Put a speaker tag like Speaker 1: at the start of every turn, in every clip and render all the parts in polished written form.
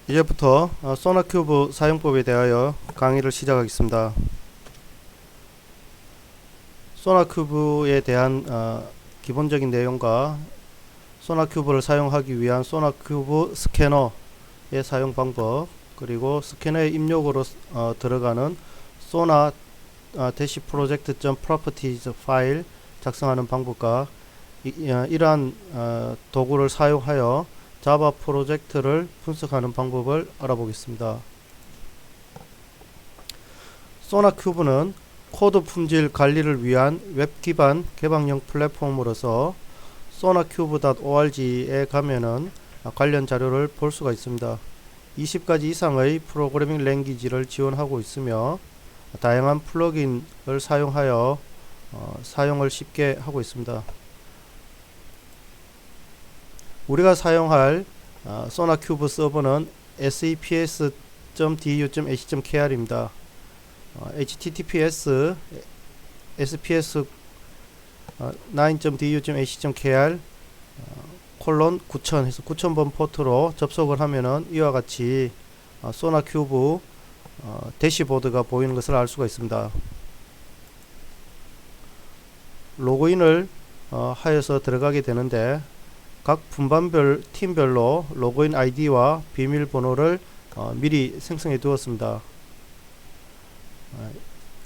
Speaker 1: 이제부터 소나큐브 사용법에 대하여 강의를 시작하겠습니다. 소나큐브에 대한 기본적인 내용과 소나큐브를 사용하기 위한 소나큐브 스캐너의 사용 방법, 그리고 스캐너의 입력으로 들어가는 소나 -project.properties 파일 작성하는 방법과 이러한 도구를 사용하여 자바 프로젝트를 분석하는 방법을 알아보겠습니다. 소나큐브는 코드 품질 관리를 위한 웹 기반 개방형 플랫폼으로서 sonaCube.org에 가면은 관련 자료를 볼 수가 있습니다. 20가지 이상의 프로그래밍 랭귀지를 지원하고 있으며 다양한 플러그인을 사용하여 사용을 쉽게 하고 있습니다. 우리가 사용할 소나큐브 서버는 seps.du.ac.kr입니다. https sps 9.du.ac.kr 콜론 9000 해서 9000번 포트로 접속을 하면은 이와 같이 소나큐브 대시보드가 보이는 것을 알 수가 있습니다. 로그인을 하여서 들어가게 되는데 각 분반별 팀별로 로그인 아이디와 비밀번호를 미리 생성해 두었습니다.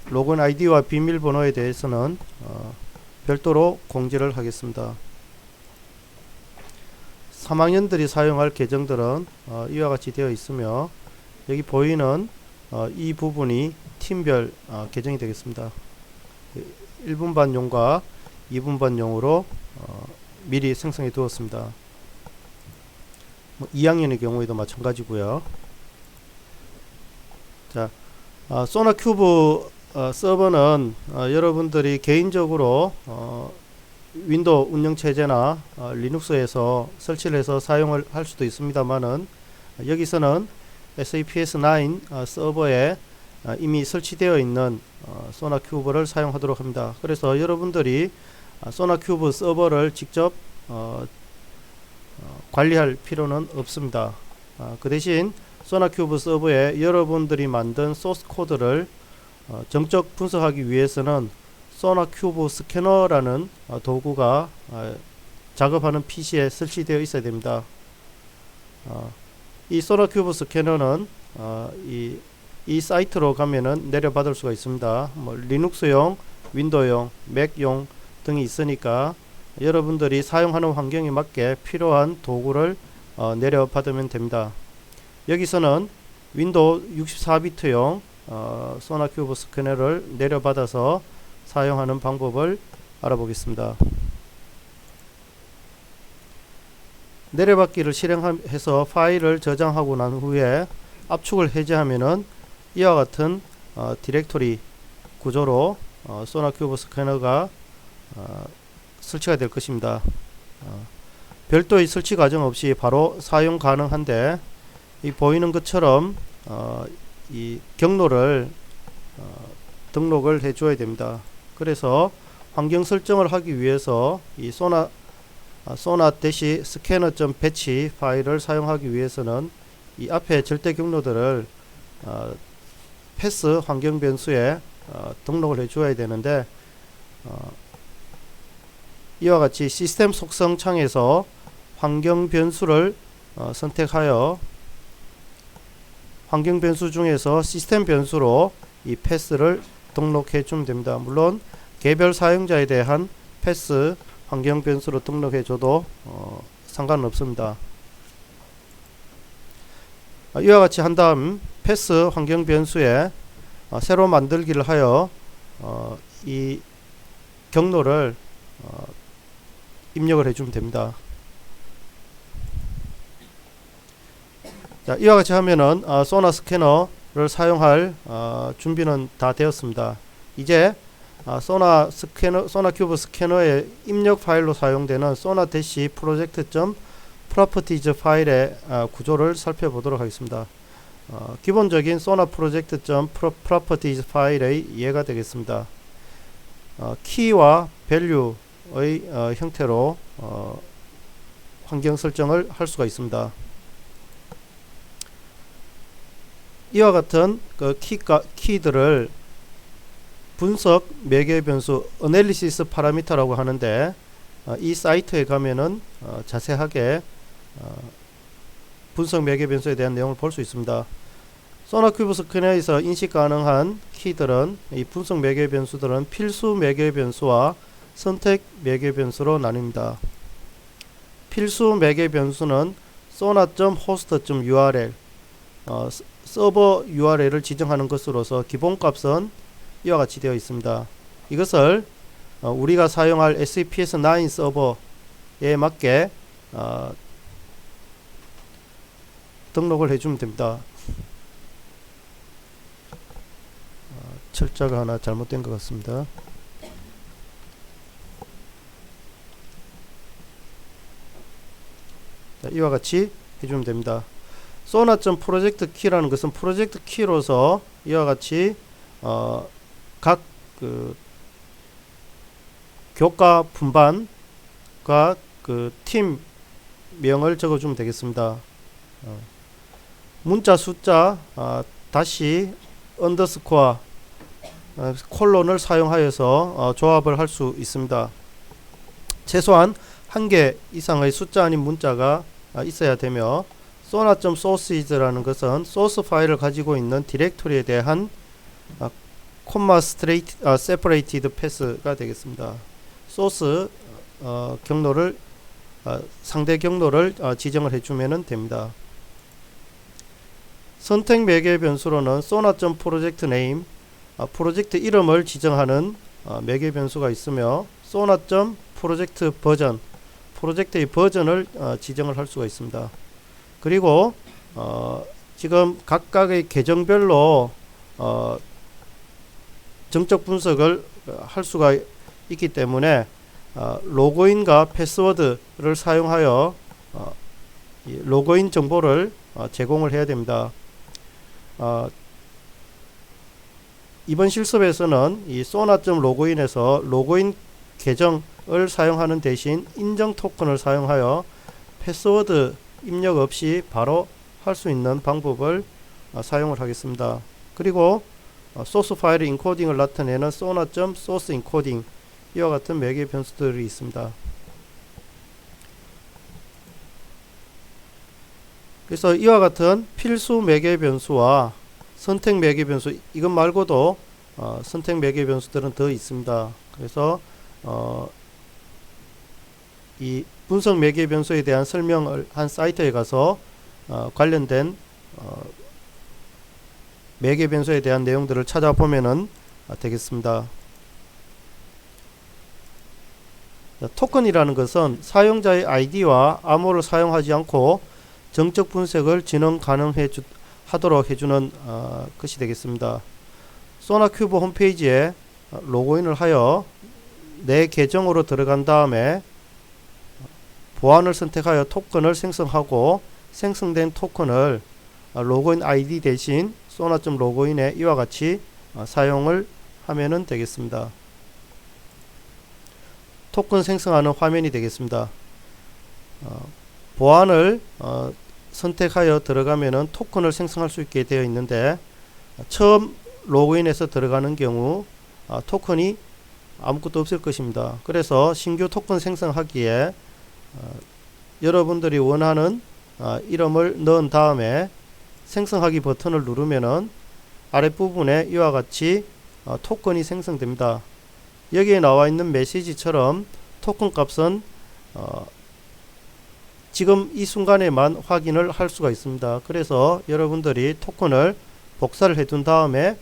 Speaker 1: 로그인 아이디와 비밀번호에 대해서는 별도로 공지를 하겠습니다. 3학년들이 사용할 계정들은 이와 같이 되어 있으며 여기 보이는 이 부분이 팀별 계정이 되겠습니다. 1분반용과 2분반용으로 미리 생성해 두었습니다. 2학년의 경우에도 마찬가지고요. 자, 소나큐브 서버는 여러분들이 개인적으로 윈도우 운영체제나 리눅스에서 설치를 해서 사용을 할 수도 있습니다만은 여기서는 SAPS9 서버에 이미 설치되어 있는 소나큐브를 사용하도록 합니다. 그래서 여러분들이 소나큐브 서버를 직접 관리할 필요는 없습니다. 그 대신 소나큐브 서버에 여러분들이 만든 소스 코드를 정적 분석하기 위해서는 소나큐브 스캐너라는 도구가 작업하는 PC에 설치되어 있어야 됩니다. 이 소나큐브 스캐너는 이 사이트로 가면은 내려받을 수가 있습니다. 리눅스용, 윈도우용, 맥용 등이 있으니까 여러분들이 사용하는 환경에 맞게 필요한 도구를 내려받으면 됩니다. 여기서는 윈도우 64비트용 소나큐브 스캐너를 내려받아서 사용하는 방법을 알아보겠습니다. 내려받기를 실행해서 파일을 저장하고 난 후에 압축을 해제하면은 이와 같은 디렉토리 구조로 소나큐브 스캐너가 설치가 될 것입니다. 별도의 설치 과정 없이 바로 사용 가능한데 이 보이는 것처럼 이 경로를 등록을 해 줘야 됩니다. 그래서 환경 설정을 하기 위해서 이 sonar-scanner.batch 파일을 사용하기 위해서는 이 앞에 절대 경로들을 패스 환경 변수에 등록을 해 줘야 되는데 이와 같이 시스템 속성 창에서 환경 변수를 선택하여 환경 변수 중에서 시스템 변수로 이 패스를 등록해 주면 됩니다. 물론 개별 사용자에 대한 패스 환경 변수로 등록해 줘도 상관은 없습니다. 이와 같이 한 다음 패스 환경 변수에 새로 만들기를 하여 이 경로를 입력을 해주면 됩니다. 자, 이와 같이 하면은 소나 스캐너를 사용할 준비는 다 되었습니다. 이제 소나큐브 스캐너의 입력 파일로 사용되는 sonar-project.properties 파일의 구조를 살펴보도록 하겠습니다. 기본적인 sonar-project.properties 파일의 예가 되겠습니다. 키와 value의 형태로 환경 설정을 할 수가 있습니다. 이와 같은 그 키들을 분석 매개 변수 어널리시스 파라미터라고 하는데, 이 사이트에 가면은 자세하게 분석 매개 변수에 대한 내용을 볼 수 있습니다. 소나큐브 스캐너에서 인식 가능한 키들은, 이 분석 매개 변수들은 필수 매개 변수와 선택 매개 변수로 나뉩니다. 필수 매개 변수는 sona.host.url 서버 URL을 지정하는 것으로서 기본값은 이와 같이 되어 있습니다. 이것을 우리가 사용할 SAPS9 서버에 맞게 등록을 해주면 됩니다. 철자가 하나 잘못된 것 같습니다. 자, 이와 같이 해주면 됩니다. sona.project key라는 것은 프로젝트 키로서 이와 같이 각 그 교과 분반과 그 팀 명을 적어주면 되겠습니다. 문자 숫자 다시 언더스코어 콜론을 사용하여서 조합을 할 수 있습니다. 최소한 한 개 이상의 숫자 아닌 문자가 있어야 되며, sona.sourceis라는 것은 소스 파일을 가지고 있는 디렉토리에 대한 콤마 세퍼레이티드 패스가 되겠습니다. 소스 경로를 상대 경로를 지정을 해주면 됩니다. 선택 매개 변수로는 sona.projectName 프로젝트 이름을 지정하는 매개 변수가 있으며, sona.projectVersion 프로젝트의 버전을 지정을 할 수가 있습니다. 그리고 지금 각각의 계정별로 정적 분석을 할 수가 있기 때문에 로그인과 패스워드를 사용하여 이 로그인 정보를 제공을 해야 됩니다. 이번 실습에서는 이 sona.login에서 로그인 계정을 사용하는 대신 인정 토큰을 사용하여 패스워드 입력 없이 바로 할 수 있는 방법을 사용을 하겠습니다. 그리고 소스 파일의 인코딩을 나타내는 sona.sourceEncoding 이와 같은 매개 변수들이 있습니다. 그래서 이와 같은 필수 매개 변수와 선택 매개 변수, 이것 말고도 선택 매개 변수들은 더 있습니다. 그래서 이 분석 매개 변수에 대한 설명을 한 사이트에 가서 관련된 매개 변수에 대한 내용들을 찾아보면 되겠습니다. 토큰이라는 것은 사용자의 아이디와 암호를 사용하지 않고 정적 분석을 진행 가능하도록 해주는 것이 되겠습니다. 소나큐브 홈페이지에 로그인을 하여 내 계정으로 들어간 다음에 보안을 선택하여 토큰을 생성하고, 생성된 토큰을 로그인 아이디 대신 sona.login에 이와 같이 사용을 하면 되겠습니다. 토큰 생성하는 화면이 되겠습니다. 보안을 선택하여 들어가면 토큰을 생성할 수 있게 되어 있는데, 처음 로그인해서 들어가는 경우 토큰이 아무것도 없을 것입니다. 그래서 신규 토큰 생성하기에 여러분들이 원하는 이름을 넣은 다음에 생성하기 버튼을 누르면은 아랫부분에 이와 같이 토큰이 생성됩니다. 여기에 나와 있는 메시지처럼 토큰 값은 지금 이 순간에만 확인을 할 수가 있습니다. 그래서 여러분들이 토큰을 복사를 해둔 다음에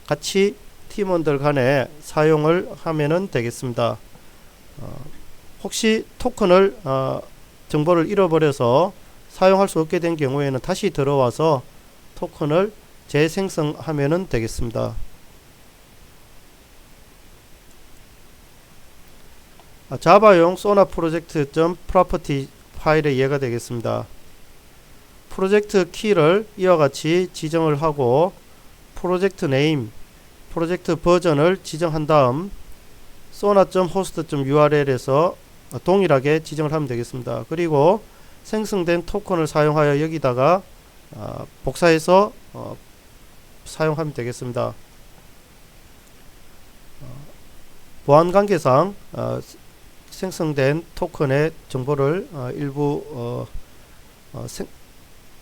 Speaker 1: 같이 팀원들 간에 사용을 하면 되겠습니다. 혹시 토큰을 정보를 잃어버려서 사용할 수 없게 된 경우에는 다시 들어와서 토큰을 재생성하면 되겠습니다. 자바용 sonaproject.property 파일의 예가 되겠습니다. 프로젝트 키를 이와 같이 지정을 하고, 프로젝트 네임, 프로젝트 버전을 지정한 다음 sona.host.url에서 동일하게 지정을 하면 되겠습니다. 그리고 생성된 토큰을 사용하여 여기다가 복사해서 사용하면 되겠습니다. 보안 관계상 생성된 토큰의 정보를 일부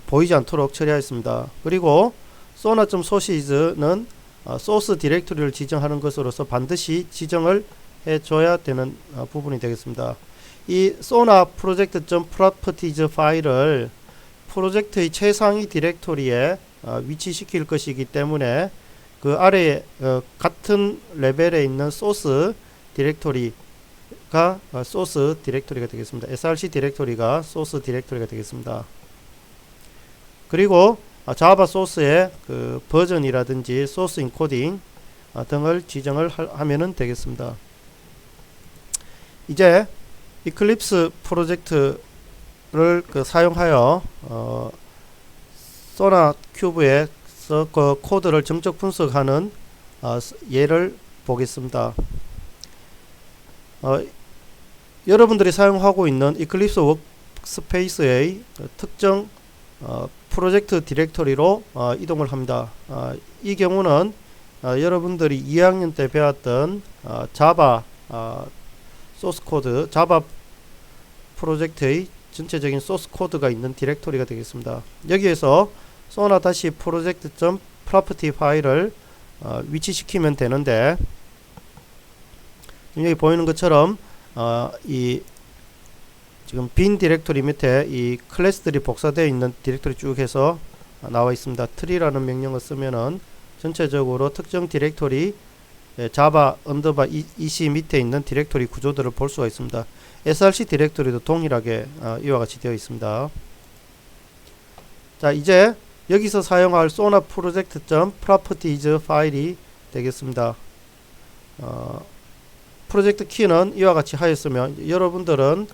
Speaker 1: 보이지 않도록 처리하였습니다. 그리고 sonar.source는 소스 디렉토리를 지정하는 것으로서 반드시 지정을 해줘야 되는 부분이 되겠습니다. 이 sonar project.properties 파일을 프로젝트의 최상위 디렉토리에 위치시킬 것이기 때문에 그 아래에 같은 레벨에 있는 소스 디렉토리가 소스 디렉토리가 되겠습니다. src 디렉토리가 소스 디렉토리가 되겠습니다. 그리고 자바 소스의 그 버전이라든지 소스 인코딩 등을 지정을 하면은 되겠습니다. 이제 이클립스 프로젝트를 사용하여 소나 큐브에서 그 코드를 정적 분석하는 예를 보겠습니다. 여러분들이 사용하고 있는 이클립스 워크스페이스의 특정 프로젝트 디렉토리로 이동을 합니다. 이 경우는 여러분들이 2학년 때 배웠던 자바 소스 코드, 자바 프로젝트의 전체적인 소스 코드가 있는 디렉토리가 되겠습니다. 여기에서 sonar-project.property 파일을 위치시키면 되는데, 여기 보이는 것처럼 이 지금 빈 디렉토리 밑에 이 클래스들이 복사되어 있는 디렉토리 쭉 해서 나와 있습니다. tree라는 명령을 쓰면은 전체적으로 특정 디렉토리 자바 언더바 EC 밑에 있는 디렉토리 구조들을 볼 수가 있습니다. src 디렉토리도 동일하게 이와 같이 되어 있습니다. 자, 이제 여기서 사용할 sonar project.properties 파일이 되겠습니다. 프로젝트 키는 이와 같이 하였으면 여러분들은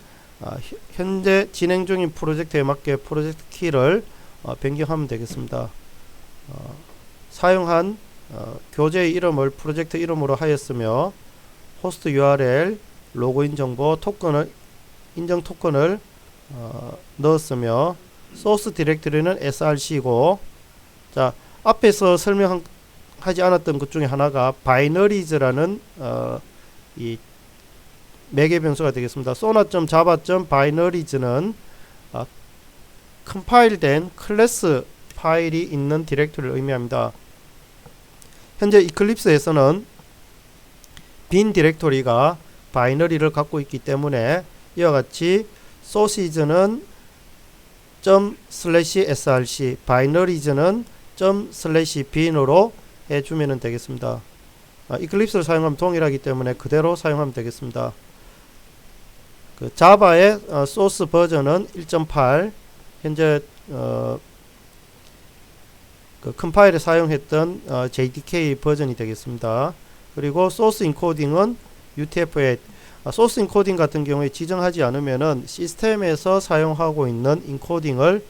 Speaker 1: 현재 진행 중인 프로젝트에 맞게 프로젝트 키를 변경하면 되겠습니다. 사용한 교재의 이름을 프로젝트 이름으로 하였으며 호스트 URL, 로그인 정보, 토큰을 인정 토큰을 넣었으며 소스 디렉토리는 src고, 자, 앞에서 설명하지 않았던 것 중에 하나가 바이너리즈라는 이 매개 변수가 되겠습니다. sonar.java.binaries 는 컴파일된 클래스 파일이 있는 디렉토리를 의미합니다. 현재 이클립스에서는 빈 디렉토리가 바이너리를 갖고 있기 때문에 이와 같이 sources는 ./src, binaries는 ./bin으로 해주면 되겠습니다. 이클립스를 사용하면 동일하기 때문에 그대로 사용하면 되겠습니다. 그 자바의 소스 버전은 1.8, 현재 그 컴파일에 사용했던 JDK 버전이 되겠습니다. 그리고 소스 인코딩은 UTF-8. 소스 인코딩 같은 경우에 지정하지 않으면은 시스템에서 사용하고 있는 인코딩을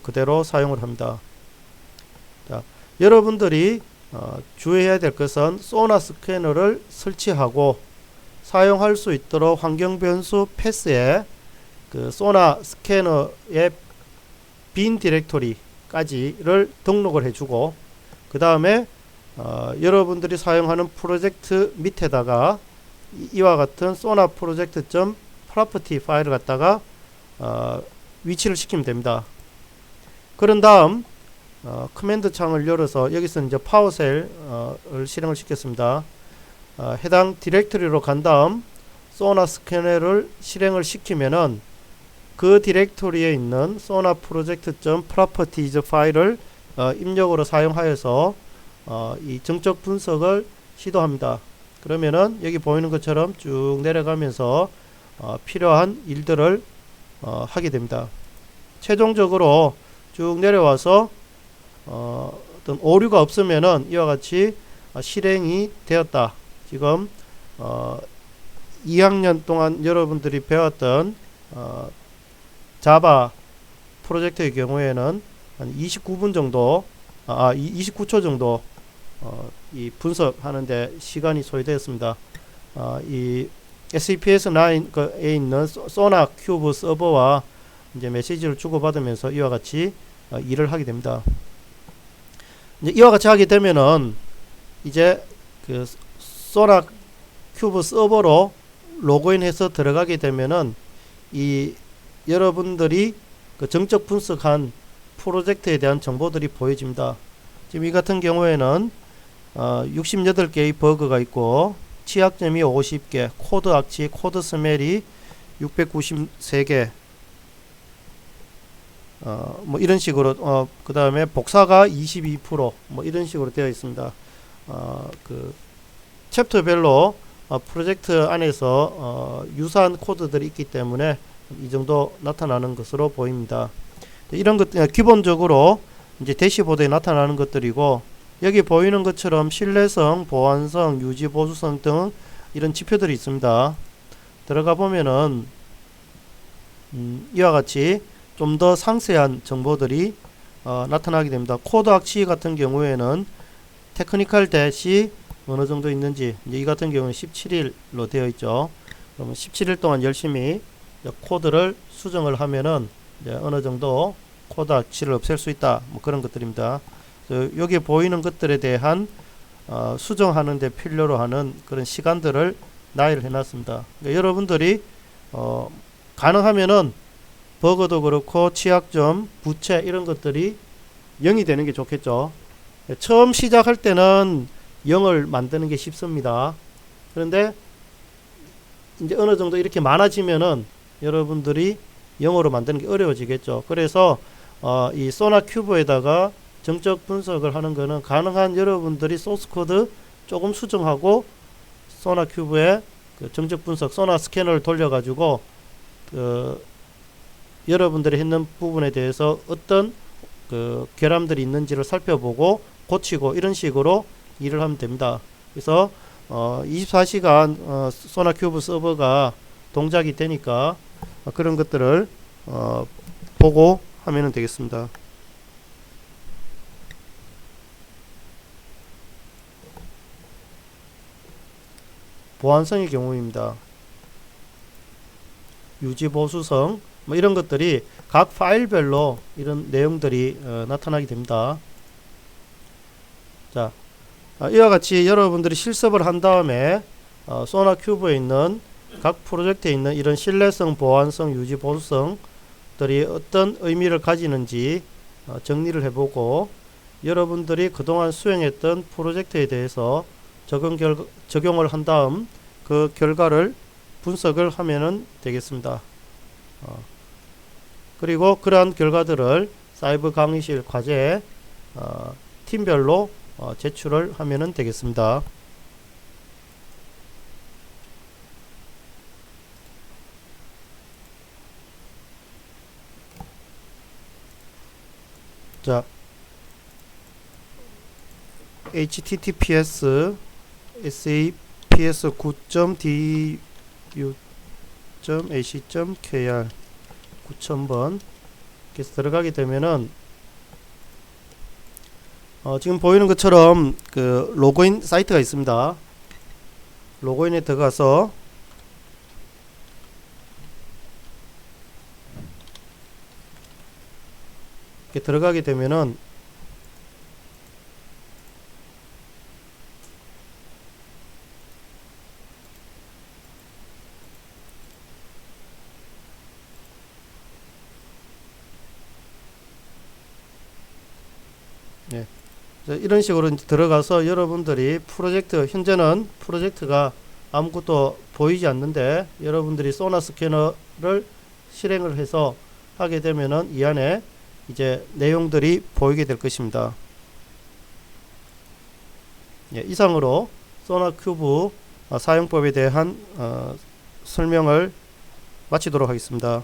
Speaker 1: 그대로 사용을 합니다. 자, 여러분들이 주의해야 될 것은 소나 스캐너를 설치하고 사용할 수 있도록 환경 변수 패스에 그 소나 스캐너의 빈 디렉토리까지를 등록을 해주고, 그 다음에 여러분들이 사용하는 프로젝트 밑에다가 이와 같은 sonar project.property 파일을 갖다가 위치를 시키면 됩니다. 그런 다음 커맨드 창을 열어서 여기서 이제 파워쉘을 실행을 시켰습니다. 해당 디렉토리로 간 다음 sonar 스캐너를 실행을 시키면은 그 디렉토리에 있는 sonar project.properties 파일을 입력으로 사용하여서 이 정적 분석을 시도합니다. 그러면은 여기 보이는 것처럼 쭉 내려가면서 필요한 일들을 하게 됩니다. 최종적으로 쭉 내려와서 어떤 오류가 없으면은 이와 같이 실행이 되었다. 지금 2학년 동안 여러분들이 배웠던 자바 프로젝트의 경우에는 한 29분 정도 29초 정도 이 분석하는데 시간이 소요되었습니다. 이 SAPS9에 있는 소나 큐브 서버와 이제 메시지를 주고받으면서 이와 같이 일을 하게 됩니다. 이제 이와 같이 하게 되면은 이제 그 소나 큐브 서버로 로그인해서 들어가게 되면은 이 여러분들이 그 정적 분석한 프로젝트에 대한 정보들이 보여집니다. 지금 이 같은 경우에는 68개의 버그가 있고 취약점이 50개, 코드 악취, 코드 스멜이 693개, 뭐 이런 식으로 그 다음에 복사가 22%뭐 이런 식으로 되어 있습니다. 그 챕터별로 프로젝트 안에서 유사한 코드들이 있기 때문에 이 정도 나타나는 것으로 보입니다. 이런 것 기본적으로 이제 대시보드에 나타나는 것들이고, 여기 보이는 것처럼 신뢰성, 보안성, 유지 보수성 등 이런 지표들이 있습니다. 들어가 보면은 이와 같이 좀 더 상세한 정보들이 나타나게 됩니다. 코드 악취 같은 경우에는 테크니컬 대시 어느 정도 있는지, 이제 이 같은 경우는 17일로 되어 있죠. 그러면 17일 동안 열심히 코드를 수정을 하면은 이제 어느 정도 코드 악취를 없앨 수 있다, 뭐 그런 것들입니다. 여기 보이는 것들에 대한 수정하는 데 필요로 하는 그런 시간들을 나열을 해놨습니다. 그러니까 여러분들이 가능하면은 버그도 그렇고 취약점, 부채 이런 것들이 0이 되는 게 좋겠죠. 처음 시작할 때는 0을 만드는 게 쉽습니다. 그런데 이제 어느 정도 이렇게 많아지면은 여러분들이 0으로 만드는 게 어려워지겠죠. 그래서 이 소나 큐브에다가 정적 분석을 하는 거는 가능한 여러분들이 소스 코드 조금 수정하고 소나 큐브에 그 정적 분석 소나 스캐너를 돌려 가지고 여러분들이 했는 부분에 대해서 어떤 그 결함들이 있는지를 살펴보고 고치고 이런 식으로 일을 하면 됩니다. 그래서 24시간 소나 큐브 서버가 동작이 되니까 그런 것들을 보고 하면 되겠습니다. 보안성의 경우입니다. 유지 보수성 뭐 이런 것들이 각 파일별로 이런 내용들이 나타나게 됩니다. 자, 이와 같이 여러분들이 실습을 한 다음에 소나 큐브에 있는 각 프로젝트에 있는 이런 신뢰성, 보안성, 유지 보수성들이 어떤 의미를 가지는지 정리를 해보고, 여러분들이 그동안 수행했던 프로젝트에 대해서 적용을 한 다음 그 결과를 분석을 하면 되겠습니다. 그리고 그러한 결과들을 사이버 강의실 과제에 팀별로 제출을 하면 되겠습니다. 자, https saps9.du.ac.kr 9000번 이렇게 들어가게 되면은 지금 보이는 것처럼 그 로그인 사이트가 있습니다. 로그인에 들어가서 이렇게 들어가게 되면은 네. 이런 식으로 이제 들어가서 여러분들이 프로젝트, 현재는 프로젝트가 아무것도 보이지 않는데 여러분들이 소나 스캐너를 실행을 해서 하게 되면은 이 안에 이제 내용들이 보이게 될 것입니다. 예, 이상으로 소나 큐브 사용법에 대한 설명을 마치도록 하겠습니다.